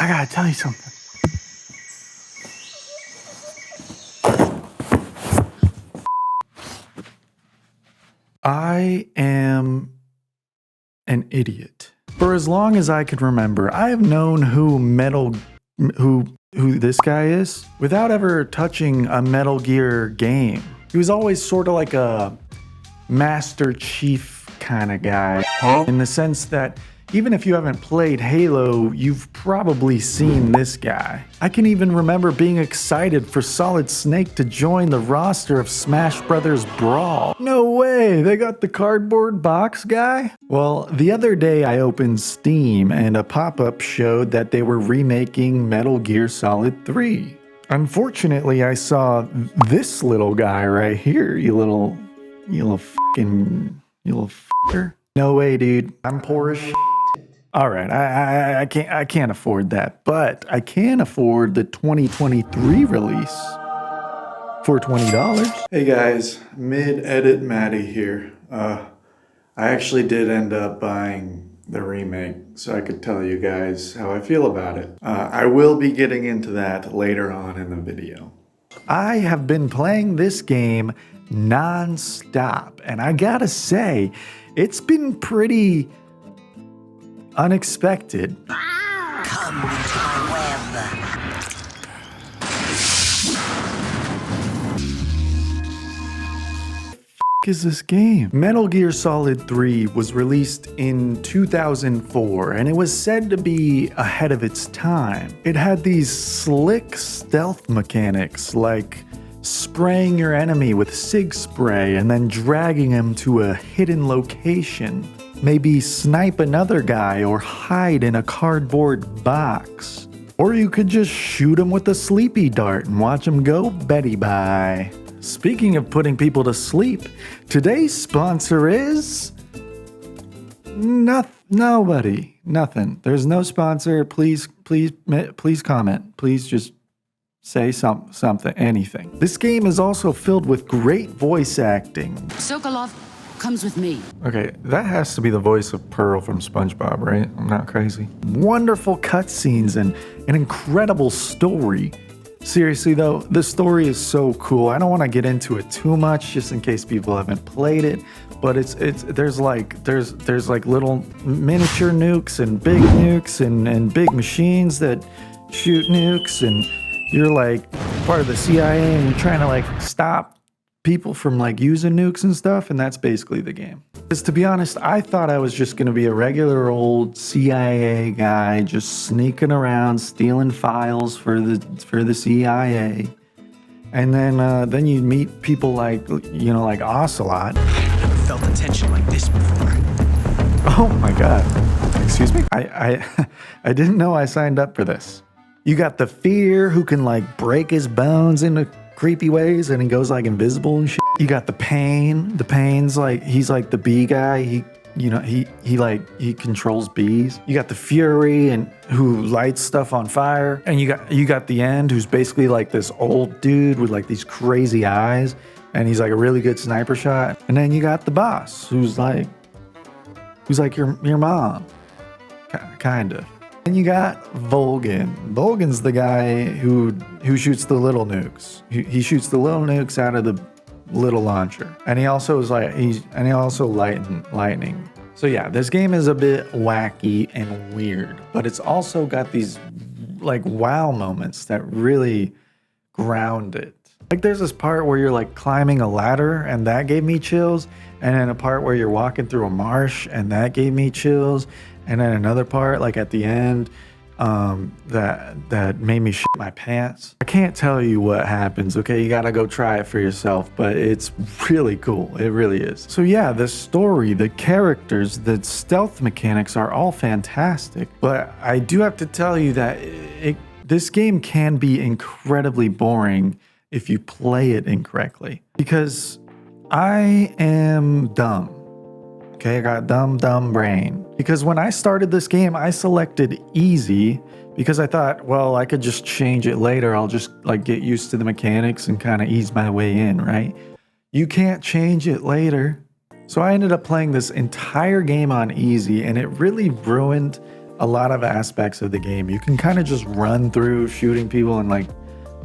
I gotta tell you something. I am an idiot. For as long as I can remember, I have known who this guy is without ever touching a Metal Gear game. He was always sort of like a Master Chief kind of guy, in the sense that even if you haven't played Halo, you've probably seen this guy. I can even remember being excited for Solid Snake to join the roster of Smash Bros. Brawl. No way, they got the cardboard box guy? Well, the other day I opened Steam and a pop-up showed that they were remaking Metal Gear Solid 3. Unfortunately, I saw this little guy right here, you little fucker. No way, dude. I'm poor as shit. All right, I can't afford that, but I can afford the 2023 release for $20. Hey guys, mid-edit Maddie here. I actually did end up buying the remake, so I could tell you guys how I feel about it. I will be getting into that later on in the video. I have been playing this game non-stop, and I gotta say, it's been pretty unexpected. Come into my web. Is this game? Metal Gear Solid 3 was released in 2004 and it was said to be ahead of its time. It had these slick stealth mechanics like spraying your enemy with sig spray and then dragging him to a hidden location. Maybe snipe another guy or hide in a cardboard box. Or you could just shoot him with a sleepy dart and watch him go Betty bye. Speaking of putting people to sleep, today's sponsor is nobody. Nothing. There's no sponsor. Please comment. Please just say something, anything. This game is also filled with great voice acting. Sokolov comes with me. Okay, that has to be the voice of Pearl from SpongeBob, right? I'm not crazy. Wonderful cutscenes and an incredible story. Seriously though, the story is so cool. I don't want to get into it too much just in case people haven't played it, but there's like little miniature nukes and big nukes and big machines that shoot nukes, and you're like part of the CIA and you're trying to like stop people from like using nukes and stuff, and that's basically the game. Because to be honest, I thought I was just gonna be a regular old CIA guy just sneaking around stealing files for the CIA, and then you meet people like like Ocelot. I've never felt a tension like this before. Oh my god! Excuse me? I didn't know I signed up for this. You got the Fear, who can like break his bones into creepy ways and he goes like invisible and shit. You got the Pain. The Pain's like, he's like the bee guy. He controls bees. You got the Fury, and who lights stuff on fire. And you got the End, who's basically like this old dude with like these crazy eyes, and he's like a really good sniper shot. And then you got the Boss, who's like your mom, kind of. And you got Volgin. Volgin's the guy who shoots the little nukes. He shoots the little nukes out of the little launcher. And he also is lightning. So yeah, this game is a bit wacky and weird, but it's also got these like wow moments that really ground it. Like there's this part where you're like climbing a ladder and that gave me chills, and then a part where you're walking through a marsh and that gave me chills. And then another part, like at the end, that made me shit my pants. I can't tell you what happens, okay? You gotta go try it for yourself, but it's really cool. It really is. So yeah, the story, the characters, the stealth mechanics are all fantastic. But I do have to tell you that this game can be incredibly boring if you play it incorrectly. Because I am dumb. Okay, I got dumb brain. Because when I started this game, I selected easy because I thought, well, I could just change it later. I'll just like get used to the mechanics and kind of ease my way in, right? You can't change it later. So I ended up playing this entire game on easy, and it really ruined a lot of aspects of the game. You can kind of just run through shooting people and like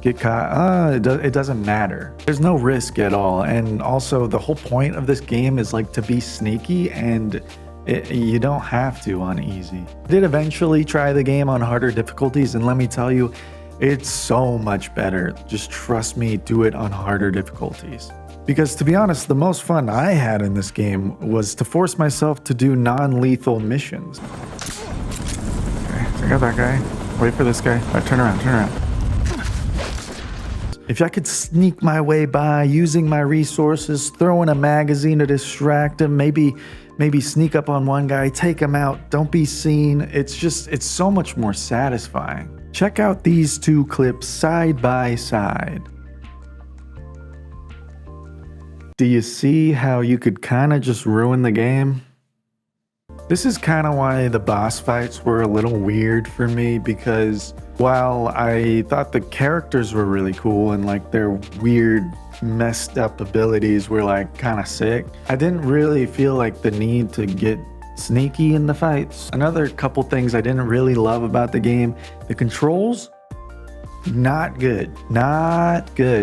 get caught. It doesn't matter. There's no risk at all. And also the whole point of this game is like to be sneaky, and you don't have to on easy. I did eventually try the game on harder difficulties, and let me tell you, it's so much better. Just trust me, do it on harder difficulties. Because to be honest, the most fun I had in this game was to force myself to do non-lethal missions. Okay, I got that guy. Wait for this guy. All right, turn around. If I could sneak my way by using my resources, throw in a magazine to distract him, maybe sneak up on one guy, take him out, don't be seen. It's so much more satisfying. Check out these two clips side by side. Do you see how you could kind of just ruin the game? This is kind of why the boss fights were a little weird for me, because while I thought the characters were really cool and like their weird messed up abilities were like kind of sick, I didn't really feel like the need to get sneaky in the fights. Another couple things I didn't really love about the game, the controls, not good,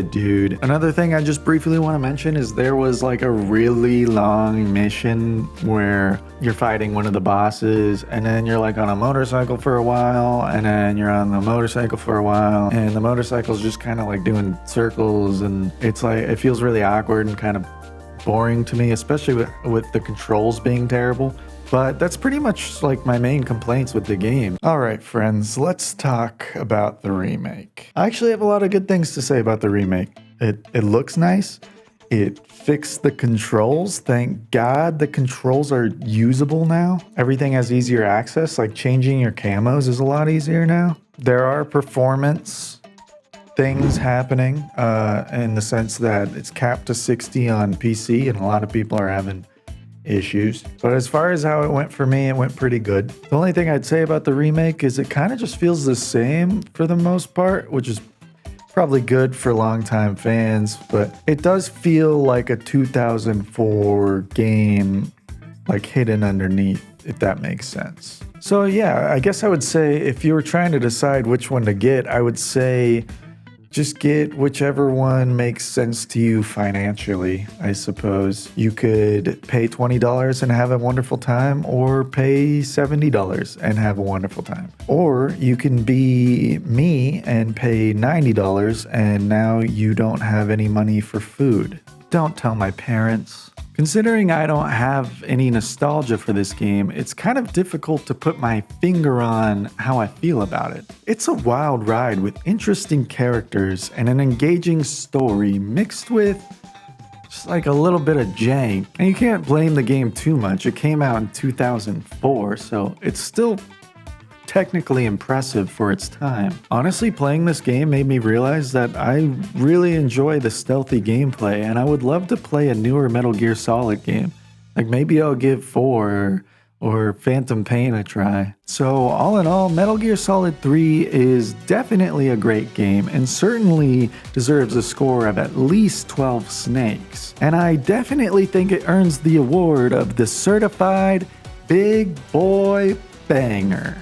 dude. Another thing I just briefly want to mention is there was like a really long mission where you're fighting one of the bosses, and then you're like on a motorcycle for a while, and then you're on the motorcycle for a while, and the motorcycle's just kind of like doing circles, and it's like, it feels really awkward and kind of boring to me, especially with the controls being terrible. But that's pretty much like my main complaints with the game. All right, friends, let's talk about the remake. I actually have a lot of good things to say about the remake. It looks nice. It fixed the controls. Thank God the controls are usable now. Everything has easier access, like changing your camos is a lot easier now. There are performance things happening in the sense that it's capped to 60 on PC, and a lot of people are having issues. But as far as how it went for me, it went pretty good. The only thing I'd say about the remake is it kind of just feels the same for the most part, which is probably good for longtime fans, but it does feel like a 2004 game, like hidden underneath, if that makes sense. So yeah, I guess I would say if you were trying to decide which one to get, I would say just get whichever one makes sense to you financially, I suppose. You could pay $20 and have a wonderful time, or pay $70 and have a wonderful time. Or you can be me and pay $90 and now you don't have any money for food. Don't tell my parents. Considering I don't have any nostalgia for this game, it's kind of difficult to put my finger on how I feel about it. It's a wild ride with interesting characters and an engaging story mixed with just like a little bit of jank. And you can't blame the game too much. It came out in 2004, so it's still technically impressive for its time. Honestly, playing this game made me realize that I really enjoy the stealthy gameplay, and I would love to play a newer Metal Gear Solid game. Like maybe I'll give 4 or Phantom Pain a try. So all in all, Metal Gear Solid 3 is definitely a great game and certainly deserves a score of at least 12 snakes. And I definitely think it earns the award of the certified big boy banger.